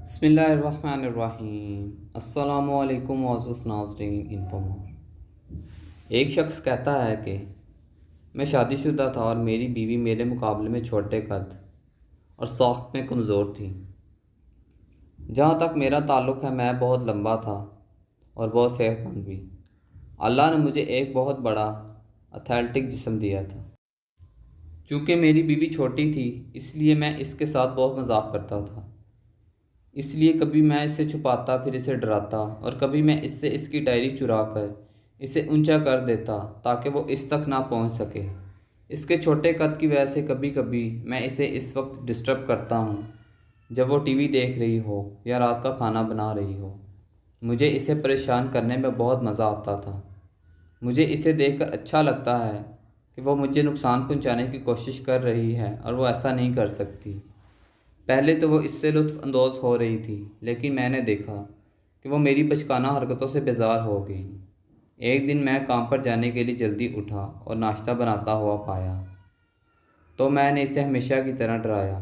بسم اللہ الرحمن الرحیم۔ السلام علیکم معزز ناظرین انفومور۔ ایک شخص کہتا ہے کہ میں شادی شدہ تھا اور میری بیوی میرے مقابلے میں چھوٹے قد اور ساخت میں کمزور تھی۔ جہاں تک میرا تعلق ہے میں بہت لمبا تھا اور بہت صحت مند بھی۔ اللہ نے مجھے ایک بہت بڑا ایتھلیٹک جسم دیا تھا۔ چونکہ میری بیوی چھوٹی تھی اس لیے میں اس کے ساتھ بہت مذاق کرتا تھا۔ اس لیے کبھی میں اسے چھپاتا پھر اسے ڈراتا، اور کبھی میں اس سے اس کی ڈائری چرا کر اسے اونچا کر دیتا تاکہ وہ اس تک نہ پہنچ سکے۔ اس کے چھوٹے قد کی وجہ سے کبھی کبھی میں اسے اس وقت ڈسٹرب کرتا ہوں جب وہ ٹی وی دیکھ رہی ہو یا رات کا کھانا بنا رہی ہو۔ مجھے اسے پریشان کرنے میں بہت مزہ آتا تھا۔ مجھے اسے دیکھ کر اچھا لگتا ہے کہ وہ مجھے نقصان پہنچانے کی کوشش کر رہی ہے اور وہ ایسا نہیں کر سکتی۔ پہلے تو وہ اس سے لطف اندوز ہو رہی تھی، لیکن میں نے دیکھا کہ وہ میری بچکانہ حرکتوں سے بیزار ہو گئی۔ ایک دن میں کام پر جانے کے لیے جلدی اٹھا اور ناشتہ بناتا ہوا پایا تو میں نے اسے ہمیشہ کی طرح ڈرایا۔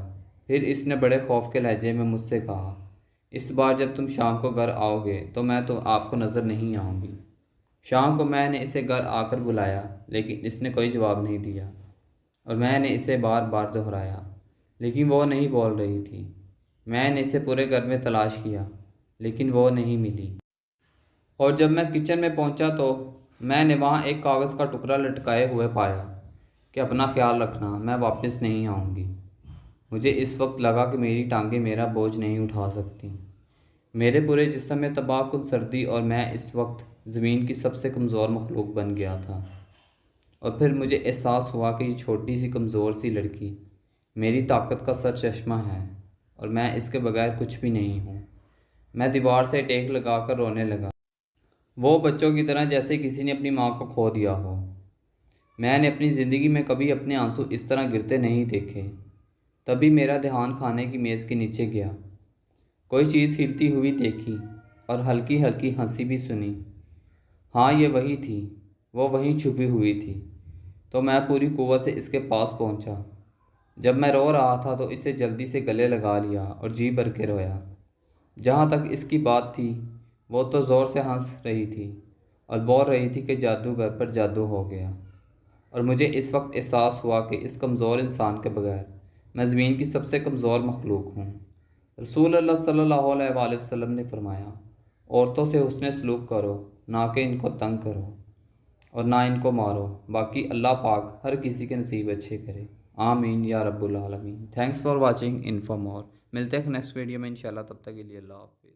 پھر اس نے بڑے خوف کے لہجے میں مجھ سے کہا، اس بار جب تم شام کو گھر آؤ گے تو میں تو آپ کو نظر نہیں آؤں گی۔ شام کو میں نے اسے گھر آ کر بلایا لیکن اس نے کوئی جواب نہیں دیا، اور میں نے اسے بار بار دہرایا لیکن وہ نہیں بول رہی تھی۔ میں نے اسے پورے گھر میں تلاش کیا لیکن وہ نہیں ملی، اور جب میں کچن میں پہنچا تو میں نے وہاں ایک کاغذ کا ٹکڑا لٹکائے ہوئے پایا کہ اپنا خیال رکھنا، میں واپس نہیں آؤں گی۔ مجھے اس وقت لگا کہ میری ٹانگیں میرا بوجھ نہیں اٹھا سکتی۔ میرے پورے جسم میں تباہ کن سردی اور میں اس وقت زمین کی سب سے کمزور مخلوق بن گیا تھا۔ اور پھر مجھے احساس ہوا کہ یہ چھوٹی سی کمزور سی لڑکی میری طاقت کا سر چشمہ ہے اور میں اس کے بغیر کچھ بھی نہیں ہوں۔ میں دیوار سے ٹیک لگا کر رونے لگا، وہ بچوں کی طرح جیسے کسی نے اپنی ماں کو کھو دیا ہو۔ میں نے اپنی زندگی میں کبھی اپنے آنسو اس طرح گرتے نہیں دیکھے۔ تبھی میرا دھیان کھانے کی میز کے نیچے گیا۔ کوئی چیز ہلتی ہوئی دیکھی اور ہلکی ہلکی ہنسی بھی سنی۔ ہاں یہ وہی تھی، وہ وہیں چھپی ہوئی تھی۔ تو میں پوری قوت سے اس کے پاس پہنچا۔ جب میں رو رہا تھا تو اسے جلدی سے گلے لگا لیا اور جی بھر کے رویا۔ جہاں تک اس کی بات تھی وہ تو زور سے ہنس رہی تھی اور بول رہی تھی کہ جادوگر پر جادو ہو گیا، اور مجھے اس وقت احساس ہوا کہ اس کمزور انسان کے بغیر میں زمین کی سب سے کمزور مخلوق ہوں۔ رسول اللہ صلی اللہ علیہ وآلہ وسلم نے فرمایا، عورتوں سے حسن سلوک کرو، نہ کہ ان کو تنگ کرو اور نہ ان کو مارو، باقی اللہ پاک ہر کسی کے نصیب اچھے کرے۔ آمین یا رب العالمین۔ تھینکس فار واچنگ انفو مور۔ ملتے ہیں نیکسٹ ویڈیو میں انشاءاللہ، تب تک کے لیے اللہ حافظ۔